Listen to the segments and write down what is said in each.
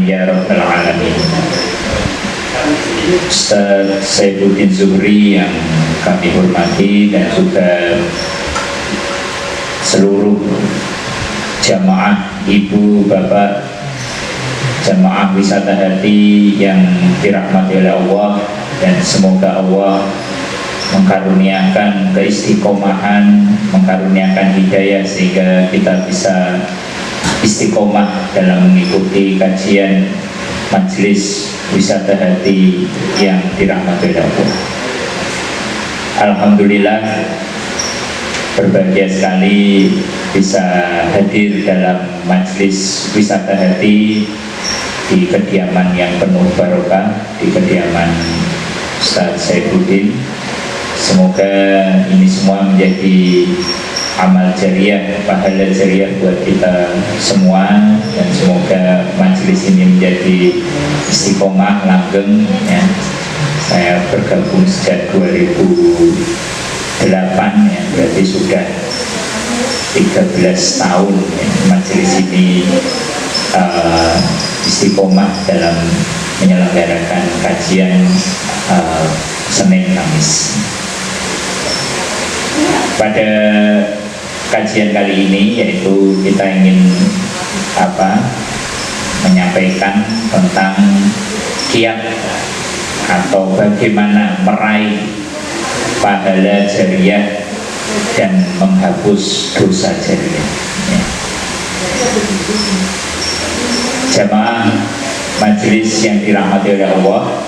ya rabbal alamin. Ustaz Saifuddin Zuhri yang kami hormati, dan juga seluruh jamaah ibu bapak jamaah wisata hati yang dirahmati oleh Allah, dan semoga Allah mengkaruniakan keistiqomahan, mengkaruniakan hidayah sehingga kita bisa istiqomah dalam mengikuti kajian majelis wisata hati yang dirahmati oleh Allah. Alhamdulillah, berbahagia sekali bisa hadir dalam majelis wisata hati di kediaman yang penuh barokah, di kediaman Ustaz Saifuddin. Semoga ini semua menjadi amal jariah, pahala jariah buat kita semua, dan semoga majelis ini menjadi istiqomah langgeng ya. Saya bergabung sejak 2008 ya, berarti sudah 13 tahun ya, majelis ini istiqomah dalam menyelenggarakan kajian Senin Kamis. Pada kajian kali ini yaitu kita ingin menyampaikan tentang kiat atau bagaimana meraih pahala jariah dan menghapus dosa jariah ya. Jamaah majelis yang dirahmati oleh Allah,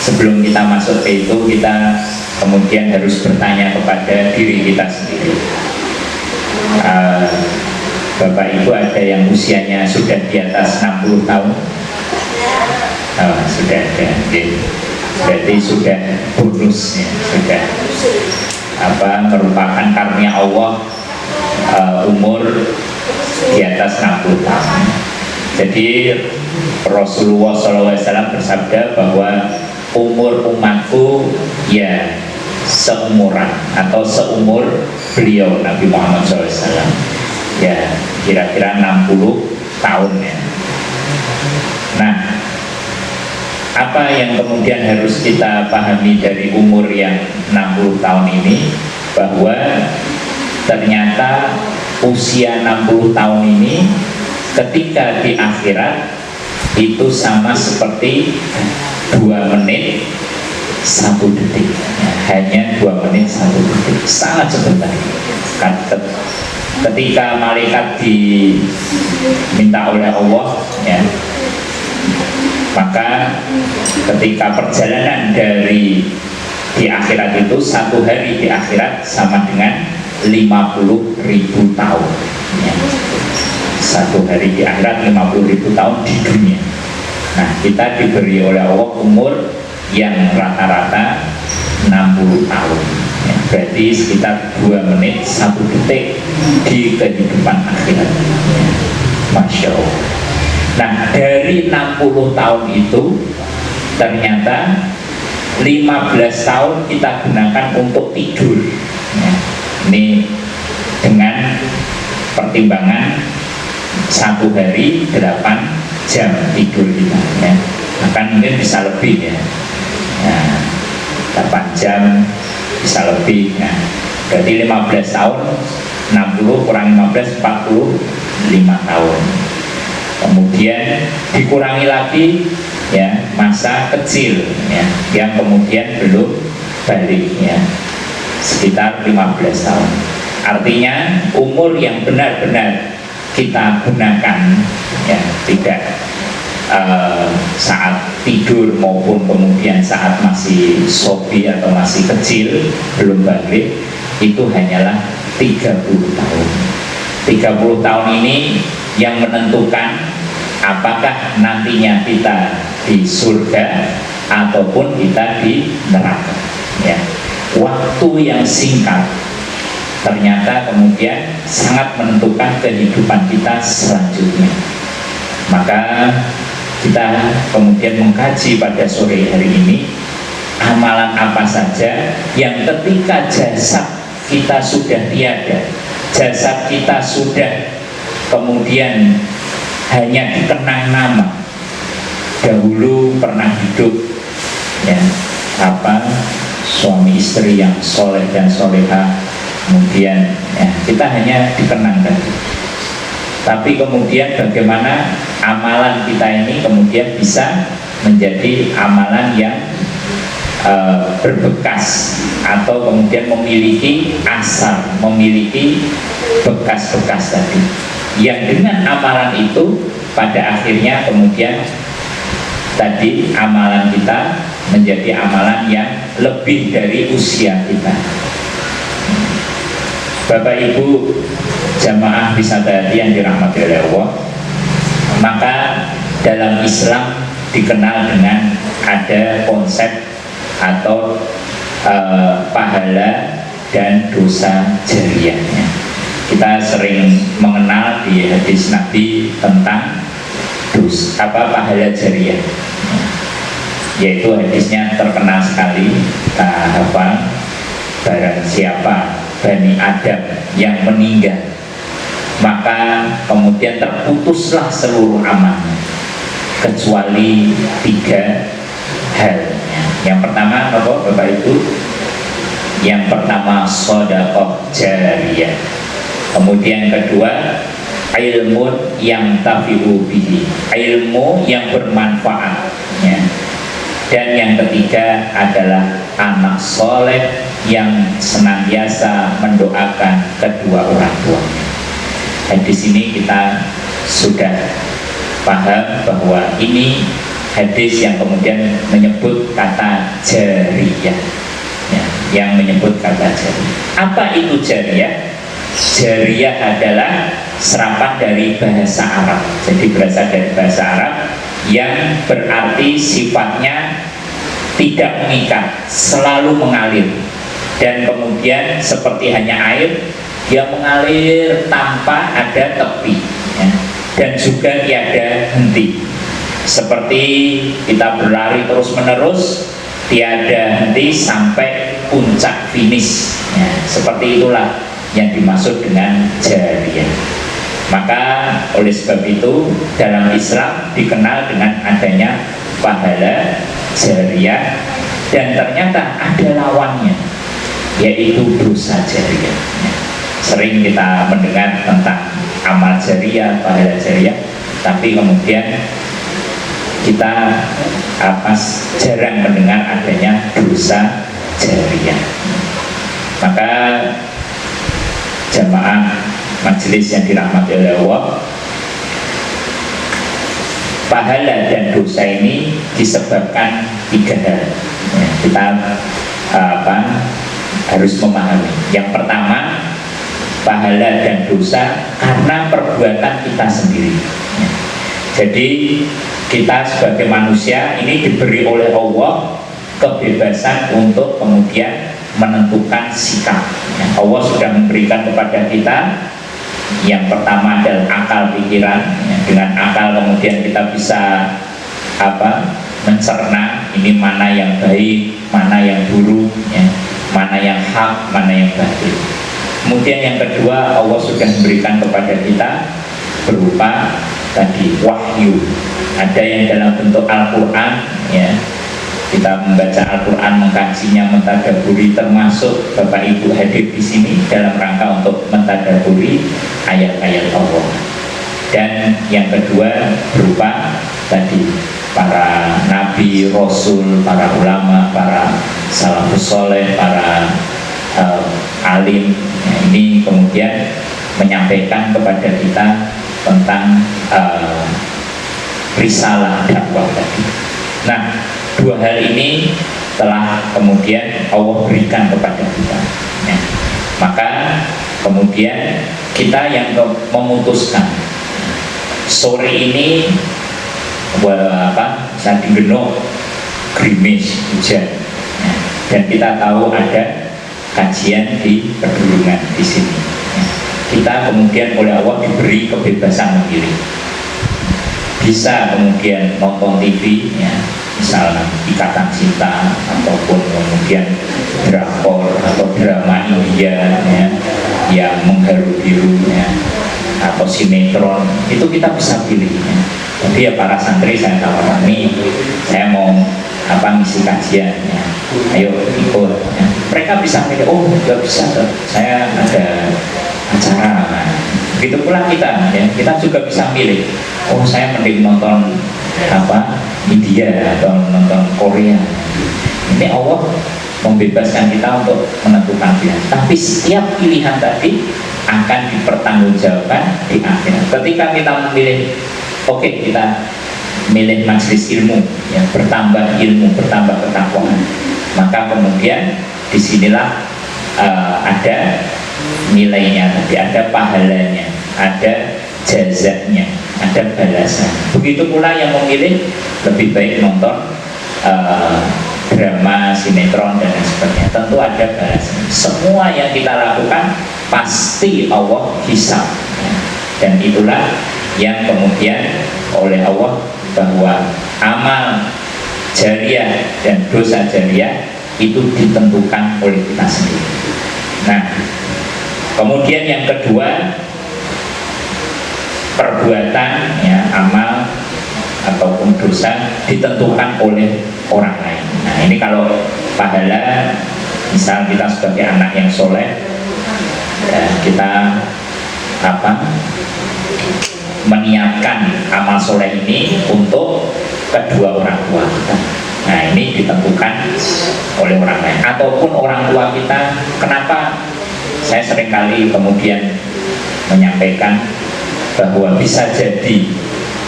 sebelum kita masuk ke itu, kita kemudian harus bertanya kepada diri kita sendiri. Bapak Ibu ada yang usianya sudah di atas 60 tahun? Sudah ada, berarti sudah bonus ya, sudah merupakan karunia Allah, umur di atas 60 tahun. Jadi Rasulullah SAW bersabda bahwa umur umatku ya seumuran atau seumur beliau Nabi Muhammad SAW, ya kira-kira 60 tahun ya. Nah, apa yang kemudian harus kita pahami dari umur yang 60 tahun ini, bahwa ternyata usia 60 tahun ini ketika di akhirat itu sama seperti 2 menit 1 detik, hanya 2 menit 1 detik, sangat sebentar. Ketika malaikat diminta oleh Allah ya, maka ketika perjalanan dari di akhirat itu, 1 hari di akhirat sama dengan 50.000 tahun ya. 1 hari di akhirat 50.000 tahun di dunia. Nah, kita diberi oleh Allah umur yang rata-rata 60 tahun ya, berarti sekitar 2 menit 1 detik di kehidupan akhirat ya. Masya Allah. Nah, dari 60 tahun itu ternyata 15 tahun kita gunakan untuk tidur ya. Ini dengan pertimbangan 1 hari 8 jam tidur kita ya. Bahkan mungkin bisa lebih ya, 8 jam bisa lebih ya. Berarti 15 tahun 60 kurang 15 45 tahun. Kemudian dikurangi lagi ya masa kecil ya, yang kemudian belum balik ya, sekitar 15 tahun. Artinya umur yang benar-benar kita gunakan ya, tidak saat tidur maupun kemudian saat masih sobi atau masih kecil belum balik, itu hanyalah 30 tahun. 30 tahun ini yang menentukan apakah nantinya kita di surga ataupun kita di neraka ya. Waktu yang singkat ternyata kemudian sangat menentukan kehidupan kita selanjutnya. Maka kita kemudian mengkaji pada sore hari ini, amalan apa saja yang ketika jasad kita sudah tiada, jasad kita sudah kemudian hanya dikenang nama, dahulu pernah hidup ya suami istri yang soleh dan soleha, kemudian ya, kita hanya dikenang tadi. Tapi kemudian bagaimana amalan kita ini kemudian bisa menjadi amalan yang berbekas, atau kemudian memiliki asar, memiliki bekas-bekas tadi, yang dengan amalan itu pada akhirnya kemudian tadi amalan kita menjadi amalan yang lebih dari usia kita. Bapak Ibu jamaah Wisata yang dirahmati oleh Allah, maka dalam Islam dikenal dengan ada konsep atau pahala dan dosa jariyahnya. Kita sering mengenal di hadis Nabi tentang pahala jariyah, yaitu hadisnya terkenal sekali, barang siapa Bani Adam yang meninggal, maka kemudian terputuslah seluruh amalnya kecuali 3 hal. Yang pertama apa Bapak Ibu? Yang pertama sedekah jariyah. Kemudian kedua ilmu yang tafi'u bihi, ilmu yang bermanfaat ya. Dan yang ketiga adalah anak soleh yang senantiasa mendoakan kedua orang tuanya. Hadis ini kita sudah paham bahwa ini hadis yang kemudian menyebut kata jariyah ya, yang menyebut kata jariyah. Apa itu jariyah? Jariyah adalah serapan dari bahasa Arab. Jadi berasal dari bahasa Arab yang berarti sifatnya tidak mengikat, selalu mengalir, dan kemudian seperti hanya air, dia mengalir tanpa ada tepi ya, dan juga tiada henti. Seperti kita berlari terus menerus, tiada henti sampai puncak finish ya, seperti itulah yang dimaksud dengan jariyah. Maka oleh sebab itu dalam Islam dikenal dengan adanya pahala jariyah, dan ternyata ada lawannya, yaitu dosa jariyah. Sering kita mendengar tentang amal jariyah, pahala jariyah, tapi kemudian kita jarang mendengar adanya dosa jariyah. Maka jamaah majelis yang dirahmati oleh Allah, pahala dan dosa ini disebabkan 3 hal ya, kita harus memahami. Yang pertama, pahala dan dosa karena perbuatan kita sendiri ya. Jadi kita sebagai manusia ini diberi oleh Allah kebebasan untuk kemudian menentukan sikap ya. Allah sudah memberikan kepada kita yang pertama adalah akal pikiran ya. Dengan akal kemudian kita bisa mencerna ini mana yang baik, mana yang buruk ya, mana yang hak, mana yang batil. Kemudian yang kedua, Allah sudah memberikan kepada kita berupa tadi wahyu, ada yang dalam bentuk Al-Quran ya, kita membaca Al-Quran, mengkajinya, mentadaburi, termasuk Bapak Ibu hadir di sini dalam rangka untuk mentadaburi ayat-ayat Allah. Dan yang kedua berupa tadi para nabi, rasul, para ulama, para salafus soleh, para alim ya, ini kemudian menyampaikan kepada kita tentang risalah dakwah tadi. Nah, 2 hal ini telah kemudian Allah berikan kepada kita ya. Maka kemudian kita yang memutuskan sore ini Sandi Genok gerimis hujan ya. Dan kita tahu ada kajian di Pedulungan di sini ya. Kita kemudian oleh Allah diberi kebebasan memilih, bisa kemudian nonton TV ya, misalnya Ikatan Cinta, ataupun kemudian drakor atau drama India ya, yang mengharu biru ya, atau sinetron, itu kita bisa pilih ya. Jadi ya para santri saya tawari, saya mau ngisi kajian ya, ayo ikut ya. Mereka bisa pilih, oh nggak bisa, saya ada acara. Nah, begitu pula kita ya, kita juga bisa milih, oh saya mending nonton India atau nonton Korea. Ini Allah membebaskan kita untuk menentukan pilihan, tapi setiap pilihan tadi akan dipertanggungjawabkan di akhirat. Ketika kita memilih, oke, kita milih majelis ilmu ya, bertambah ilmu, bertambah ketakwaan, maka kemudian disinilah ada nilainya tadi, ada pahalanya, ada jazanya, ada balasan. Begitu pula yang memilih lebih baik nonton drama, sinetron dan lain sebagainya, tentu ada balasan. Semua yang kita lakukan pasti Allah hisab ya. Dan itulah yang kemudian oleh Allah bahwa amal jariah dan dosa jariah itu ditentukan oleh kita sendiri. Nah, kemudian yang kedua, perbuatan ya, amal ataupun dosa ditentukan oleh orang lain. Nah, ini kalau pahala, misal kita sebagai anak yang soleh ya, kita meniatkan amal soleh ini untuk kedua orang tua kita. Nah, ini ditentukan oleh orang lain ataupun orang tua kita. Kenapa saya seringkali kemudian menyampaikan bahwa bisa jadi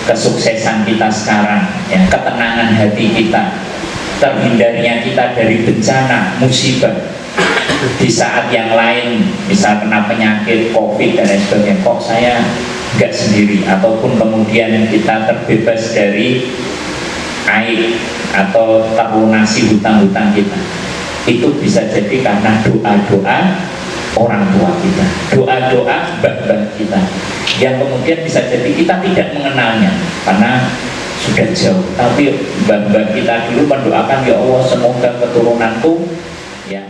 kesuksesan kita sekarang ya, ketenangan hati kita, terhindarnya kita dari bencana, musibah di saat yang lain, misal kena penyakit COVID dan lain sebagainya, kok saya nggak sendiri, ataupun kemudian kita terbebas dari aib atau terlunasi hutang-hutang kita, itu bisa jadi karena doa-doa orang tua kita, doa-doa mbah-mbah kita, yang kemudian bisa jadi kita tidak mengenalnya karena sudah jauh, tapi mbah-mbah kita dulu mendoakan, ya Allah semoga keturunanku ya